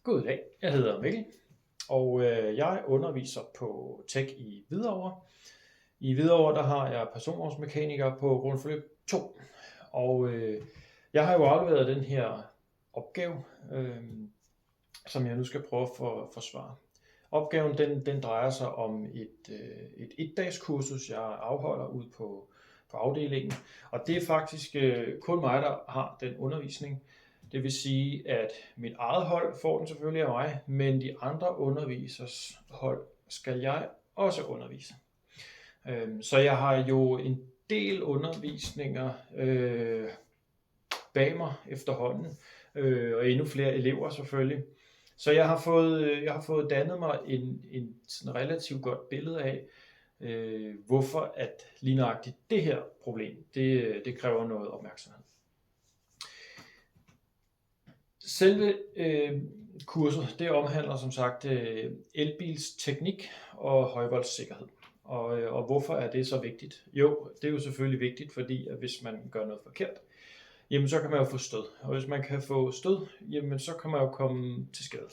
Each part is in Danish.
God dag, jeg hedder Mikkel, og jeg underviser på Tech i Hvidovre. I Hvidovre der har jeg personvognsmekaniker på grundforløb 2, og jeg har jo afleveret den her opgave, som jeg nu skal prøve at forsvare. Opgaven den drejer sig om et etdags kursus, jeg afholder ud på afdelingen, og det er faktisk kun mig, der har den undervisning. Det vil sige, at mit eget hold får den selvfølgelig af mig, men de andre undervisers hold skal jeg også undervise. Så jeg har jo en del undervisninger bag mig efterhånden, og endnu flere elever selvfølgelig. Så jeg har fået dannet mig en sådan relativt godt billede af, hvorfor at lige nøjagtigt det her problem, det kræver noget opmærksomhed. Selve kurset, det omhandler som sagt elbils teknik og højvoldssikkerhed. Og hvorfor er det så vigtigt? Jo, det er jo selvfølgelig vigtigt, fordi at hvis man gør noget forkert, jamen så kan man jo få stød. Og hvis man kan få stød, jamen så kan man jo komme til skade.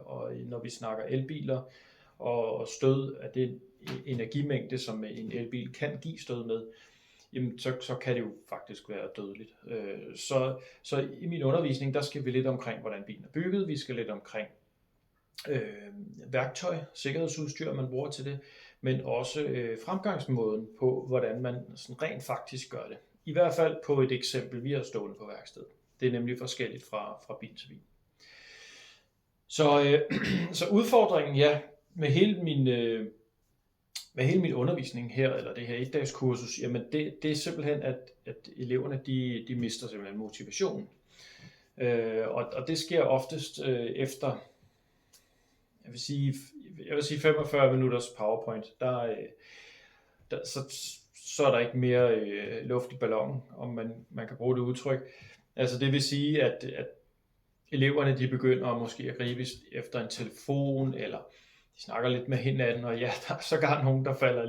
Og når vi snakker elbiler og stød af den energimængde, som en elbil kan give stød med, jamen så kan det jo faktisk være dødeligt. Så i min undervisning, der skal vi lidt omkring, hvordan bilen er bygget. Vi skal lidt omkring værktøj, sikkerhedsudstyr, man bruger til det, men også fremgangsmåden på, hvordan man sådan rent faktisk gør det. I hvert fald på et eksempel, vi har stående på værkstedet. Det er nemlig forskelligt fra bil til bil. Så udfordringen, ja, med hele min undervisning her, eller det her etdags kursus, jamen det er simpelthen, at eleverne de mister simpelthen motivationen. Og det sker oftest efter, jeg vil sige 45 minutters PowerPoint. Så er der ikke mere luft i ballonen, om man kan bruge det udtryk. Altså det vil sige, at eleverne de begynder måske at gribe efter en telefon, eller de snakker lidt med hinanden, og ja, der er sågar nogen, der falder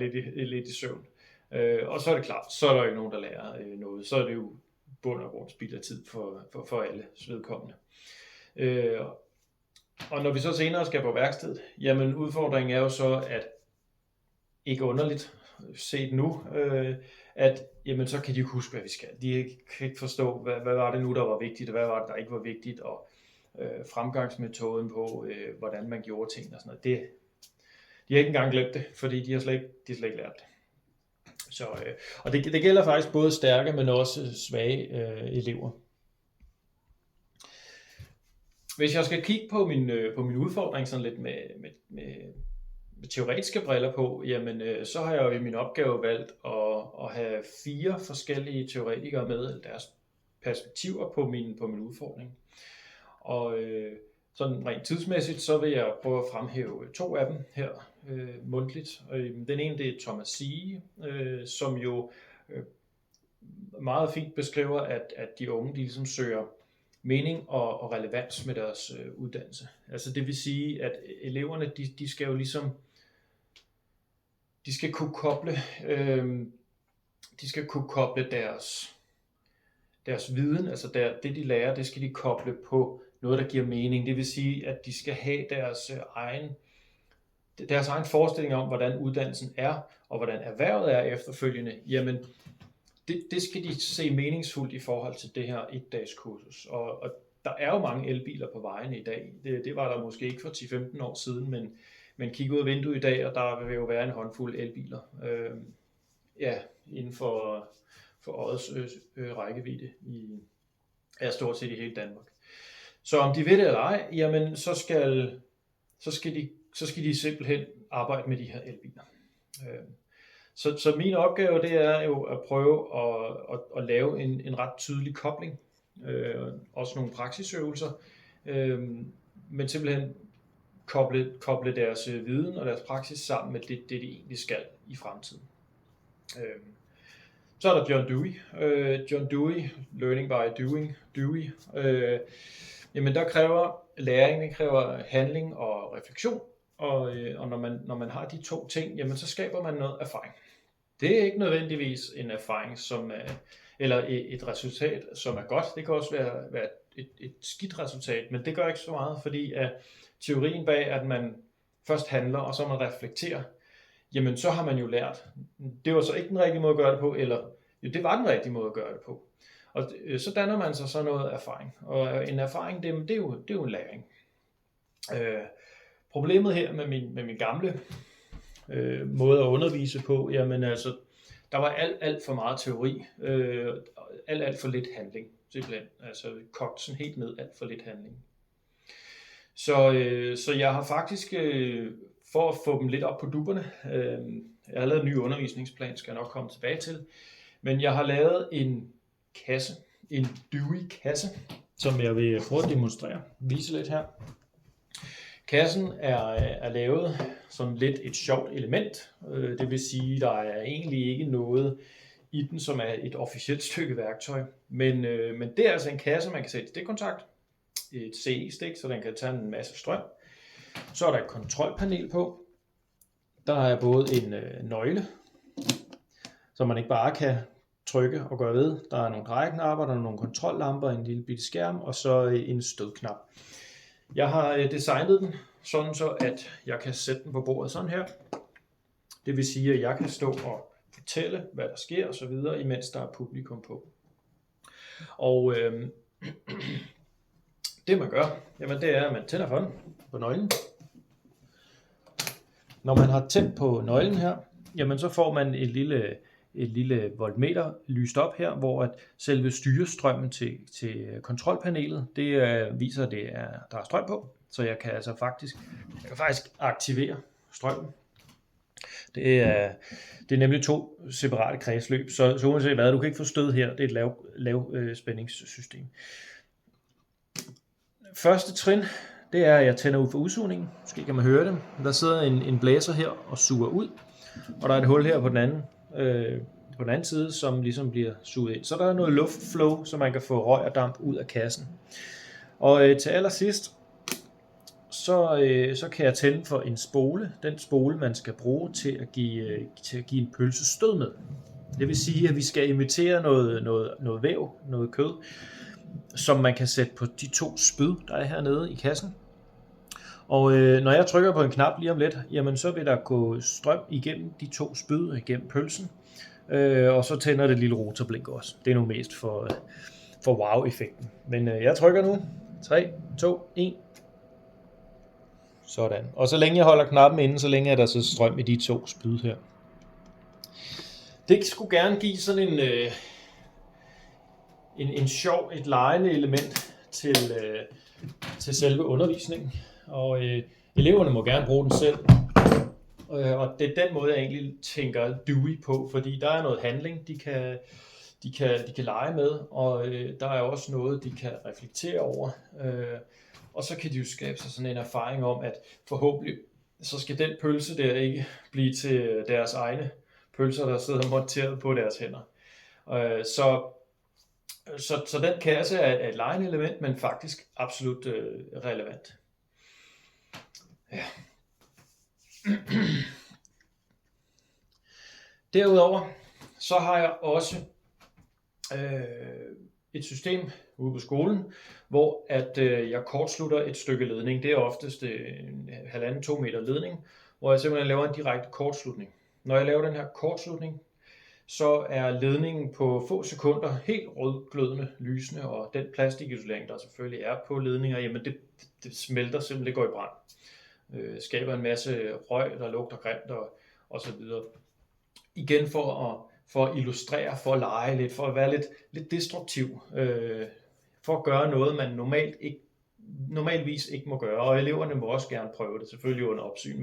lidt i søvn. Og så er det klart, så er der ikke nogen, der lærer noget. Så er det jo bund og grund spild af tid for alle vedkommende. Og når vi så senere skal på værkstedet, jamen udfordringen er jo så, at ikke underligt set nu, at jamen, så kan de ikke huske, hvad vi skal. De kan ikke forstå, hvad var det nu, der var vigtigt, og hvad var det, der ikke var vigtigt, og fremgangsmetoden på, hvordan man gjorde ting og sådan noget. De har ikke engang glemt det, fordi de har slet ikke lært det. Så, og det gælder faktisk både stærke, men også svage elever. Hvis jeg skal kigge på min udfordring sådan lidt med teoretiske briller på, jamen så har jeg jo i min opgave valgt at have 4 forskellige teoretikere med, eller deres perspektiver på min udfordring. Og sådan rent tidsmæssigt, så vil jeg prøve at fremhæve 2 af dem her mundtligt. Den ene, det er Thomas Sige, som jo meget fint beskriver, at de unge de ligesom søger mening og relevans med deres uddannelse. Altså det vil sige, at eleverne de skal jo ligesom de skal kunne koble deres viden, altså det de lærer, det skal de koble på noget, der giver mening. Det vil sige, at de skal have deres egen forestilling om, hvordan uddannelsen er, og hvordan erhvervet er efterfølgende. Jamen, det skal de se meningsfuldt i forhold til det her etdags kursus. Og der er jo mange elbiler på vejene i dag. Det var der måske ikke for 10-15 år siden, men kig ud af vinduet i dag, og der vil jo være en håndfuld elbiler. Inden for årets rækkevidde stort set i hele Danmark. Så om de ved det eller ej, jamen så skal de simpelthen arbejde med de her elbiler. Så min opgave det er jo at prøve at lave en ret tydelig kobling, også nogle praksisøvelser, men simpelthen koble deres viden og deres praksis sammen med det de egentlig skal i fremtiden. Så er der John Dewey. John Dewey, Learning by Doing, Dewey. Jamen der kræver læring, det kræver handling og refleksion, og når man har de 2 ting, jamen så skaber man noget erfaring. Det er ikke nødvendigvis en erfaring, som eller et resultat, som er godt. Det kan også være et skidt resultat, men det gør ikke så meget, fordi at teorien bag, at man først handler, og så man reflekterer, jamen så har man jo lært. Det var så ikke den rigtige måde at gøre det på, eller jo, det var den rigtige måde at gøre det på. Og så danner man sig så noget erfaring, og en erfaring, det er jo en læring. Problemet her med min gamle måde at undervise på, jamen altså, der var alt for meget teori, alt for lidt handling, simpelthen. Altså kogt sådan helt ned, alt for lidt handling. Så jeg har faktisk, for at få dem lidt op på dupperne, jeg har lavet en ny undervisningsplan, skal jeg nok komme tilbage til, men jeg har lavet en kasse, en Dewey-kasse, som jeg vil prøve at demonstrere, vise lidt her. Kassen er lavet som lidt et sjovt element, det vil sige, der er egentlig ikke noget i den, som er et officielt stykke værktøj, men det er altså en kasse, man kan sætte stikkontakt, et CE-stik, så den kan tage en masse strøm. Så er der et kontrolpanel på. Der er både en nøgle, så man ikke bare kan trykke og gøre ved. Der er nogle drejeknapper, der er nogle kontrollamper, en lille bitte skærm, og så en stødknap. Jeg har designet den sådan så, at jeg kan sætte den på bordet sådan her. Det vil sige, at jeg kan stå og fortælle, hvad der sker og så videre, imens der er publikum på. Og det man gør, jamen det er, at man tænder for den på nøglen. Når man har tændt på nøglen her, jamen så får man et lille voltmeter lyst op her, hvor at selve styrestrømmen til kontrolpanelet, det viser, at der er strøm på. Så jeg kan faktisk aktivere strømmen. Det er nemlig 2 separate kredsløb, så uanset hvad, du kan ikke få stød her. Det er et lav spændingssystem. Første trin, det er, at jeg tænder ud for udsugningen. Måske kan man høre det. Der sidder en blæser her og suger ud, og der er et hul her på den anden side, som ligesom bliver suget ind. Så der er noget luftflow, så man kan få røg og damp ud af kassen. Og til allersidst, så kan jeg tænde for en spole. Den spole, man skal bruge til at give en pølse stød med. Det vil sige, at vi skal imitere noget væv, noget kød, som man kan sætte på de 2 spyd, der er hernede i kassen. Og når jeg trykker på en knap lige om lidt, jamen så vil der gå strøm igennem de 2 spyd, igennem pølsen. Og så tænder det lille rotorblink også. Det er nu mest for wow-effekten. Men jeg trykker nu. 3, 2, 1. Sådan. Og så længe jeg holder knappen inde, så længe er der så strøm i de 2 spyd her. Det skulle gerne give sådan en sjov, et legende element til selve undervisningen. Og eleverne må gerne bruge den selv. Og det er den måde, jeg egentlig tænker Dewey på, fordi der er noget handling, de kan lege med, og der er også noget, de kan reflektere over. Og så kan de jo skabe sig sådan en erfaring om, at forhåbentlig så skal den pølse der ikke blive til deres egne pølser, der sidder monteret på deres hænder. Så den kasse er et legende element, men faktisk absolut relevant. Ja. Derudover så har jeg også et system ude på skolen, hvor at jeg kortslutter et stykke ledning. Det er oftest 1,5-2 meter ledning, hvor jeg simpelthen laver en direkte kortslutning. Når jeg laver den her kortslutning, så er ledningen på få sekunder helt rødglødende lysende, og den plastikisolering, der selvfølgelig er på ledninger, jamen det smelter simpelthen, det går i brand. Skaber en masse røg, der lugter grimt og så videre. Igen for at illustrere, for at lege lidt, for at være lidt destruktiv, for at gøre noget, man normalvis ikke må gøre, og eleverne må også gerne prøve det, selvfølgelig under opsyn,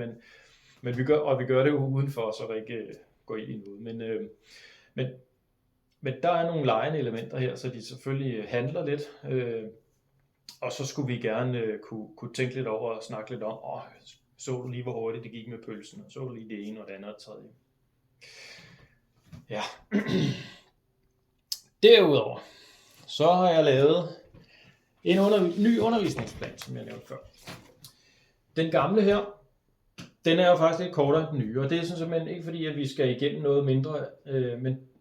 men vi gør det jo udenfor, så der ikke går ild i noget. Men der er nogle legende elementer her, så de selvfølgelig handler lidt, og så skulle vi gerne kunne tænke lidt over og snakke lidt om, så du lige, hvor hurtigt det gik med pølsen, og så du lige det ene og det andet og tredje. Ja. Derudover, så har jeg lavet en ny undervisningsplan, som jeg nævnte før. Den gamle her, den er jo faktisk lidt kortere end den nye, og det er sådan simpelthen ikke fordi, at vi skal igennem noget mindre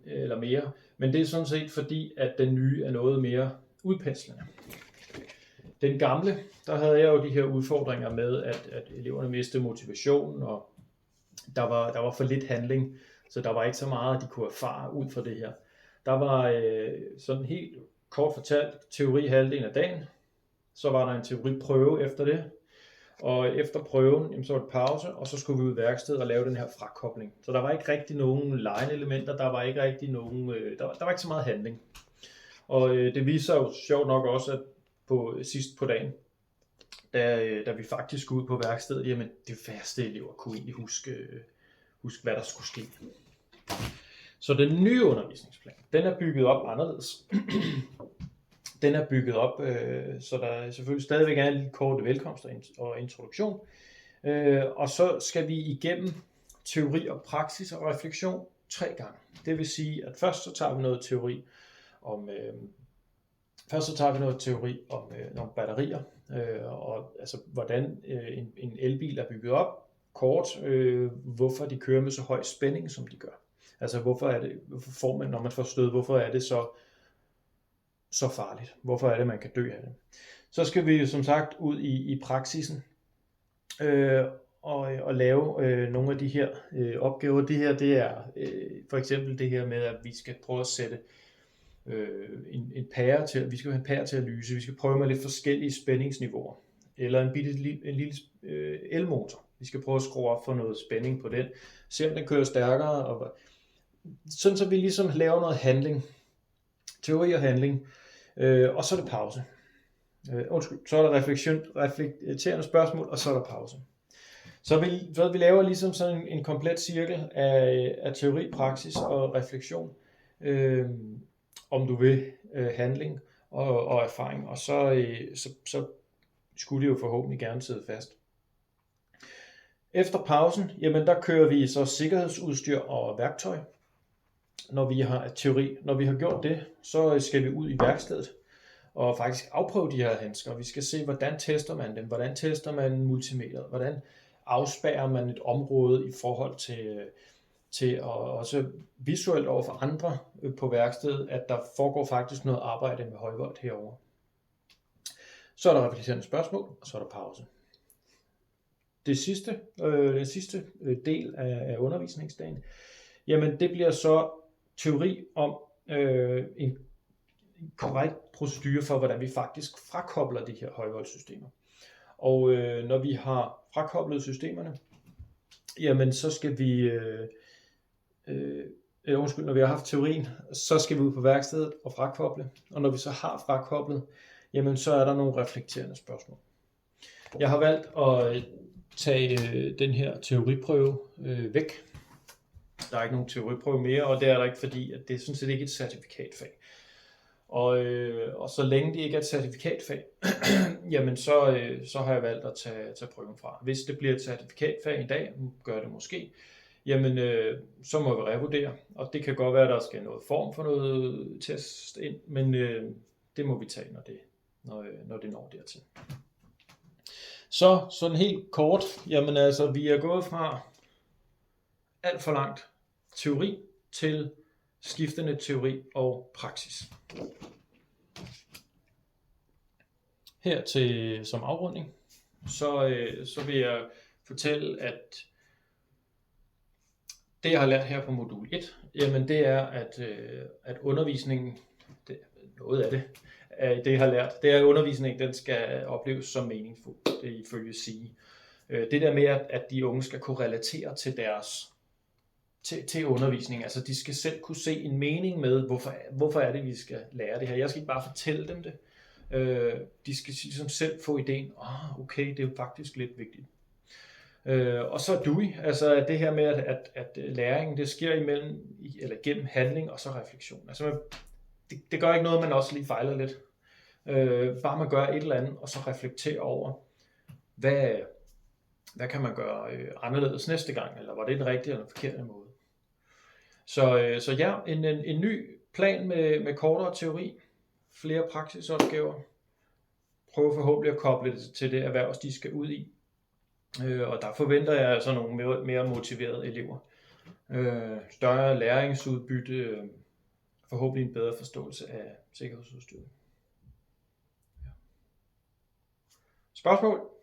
eller mere, men det er sådan set fordi, at den nye er noget mere udpenslende. Den gamle, der havde jeg jo de her udfordringer med, at eleverne mistede motivation, og der var for lidt handling, så der var ikke så meget, de kunne erfare ud fra det her. Der var sådan helt kort fortalt teori halvdelen af dagen, så var der en teoriprøve efter det, og efter prøven, jamen, så var det pause, og så skulle vi ud i værkstedet og lave den her frakobling. Så der var ikke rigtig nogen legende elementer, der var ikke rigtig nogen, der var ikke så meget handling. Og det viser jo sjovt nok også, at sidst på dagen, da vi faktisk skulle ud på værkstedet, jamen det færreste elever kunne egentlig huske, hvad der skulle ske. Så den nye undervisningsplan, den er bygget op anderledes. Den er bygget op, så der selvfølgelig stadigvæk er en lille kort velkomst og introduktion. Og så skal vi igennem teori og praksis og refleksion 3 gange. Det vil sige, at først så tager vi noget teori om nogle batterier, og altså hvordan en elbil er bygget op, kort, hvorfor de kører med så høj spænding, som de gør. Altså hvorfor får man, når man får stød, hvorfor er det så farligt? Hvorfor er det, man kan dø af det? Så skal vi som sagt ud i praksisen og lave nogle af de her opgaver. Det her, det er for eksempel det her med, at vi skal prøve at sætte en pære til, vi skal have en pære til at lyse. Vi skal prøve med lidt forskellige spændingsniveauer. Eller en lille elmotor. Vi skal prøve at skrue op for noget spænding på den. Se om den kører stærkere. Og sådan så vi ligesom laver noget handling. Teori og handling. Og så er det pause. Så er der reflekterende spørgsmål, og så er der pause. Så vi laver ligesom sådan en komplet cirkel af teori, praksis og refleksion. Om du vil, handling og erfaring. Og så skulle det jo forhåbentlig gerne sidde fast. Efter pausen, jamen der kører vi så sikkerhedsudstyr og værktøj. Når vi har gjort det, så skal vi ud i værkstedet og faktisk afprøve de her handsker. Vi skal se, hvordan tester man dem, hvordan tester man multimeteret, hvordan afspærrer man et område i forhold til at også visuelt over for andre på værkstedet, at der foregår faktisk noget arbejde med højvolt herovre. Så er der reflekterende spørgsmål, og så er der pause. Den sidste del af undervisningsdagen, jamen det bliver så teori om en korrekt procedure for, hvordan vi faktisk frakobler de her højvoldssystemer. Og når vi har frakoblet systemerne, jamen så skal vi, når vi har haft teorien, så skal vi ud på værkstedet og frakoble. Og når vi så har frakoblet, jamen så er der nogle reflekterende spørgsmål. Jeg har valgt at tage den her teoriprøve væk. Der er ikke nogen teoriprøve mere, og det er der ikke, fordi at det er sådan set ikke et certifikatfag. Og så længe det ikke er et certifikatfag, jamen så har jeg valgt at tage prøven fra. Hvis det bliver et certifikatfag en dag, gør det måske, jamen så må vi revurdere, og det kan godt være, at der skal noget form for noget test ind, men det må vi tage, når det når dertil. Så sådan helt kort, jamen altså vi er gået fra alt for langt teori til skiftende teori og praksis. Her som afrunding, så vil jeg fortælle, at det jeg har lært her på modul 1, jamen det er, at undervisningen, noget af det jeg har lært, det er, at undervisningen den skal opleves som meningsfuld, det ifølge sige. Det der med, at de unge skal kunne relatere til undervisning, altså de skal selv kunne se en mening med, hvorfor er det, vi skal lære det her. Jeg skal ikke bare fortælle dem det. De skal ligesom selv få ideen, okay, det er jo faktisk lidt vigtigt. Og så DUI, altså det her med, at læringen, det sker gennem handling og så refleksion. Altså det gør ikke noget, man også lige fejler lidt. Bare man gør et eller andet, og så reflekterer over, hvad kan man gøre anderledes næste gang, eller var det den rigtige eller den forkerte måde. Så ja, en ny plan med kortere teori, flere praksisopgaver, prøve forhåbentlig at koble det til det erhverv, de skal ud i. Og der forventer jeg altså nogle mere motiverede elever. Større læringsudbytte, forhåbentlig en bedre forståelse af sikkerhedsudstyret. Spørgsmål?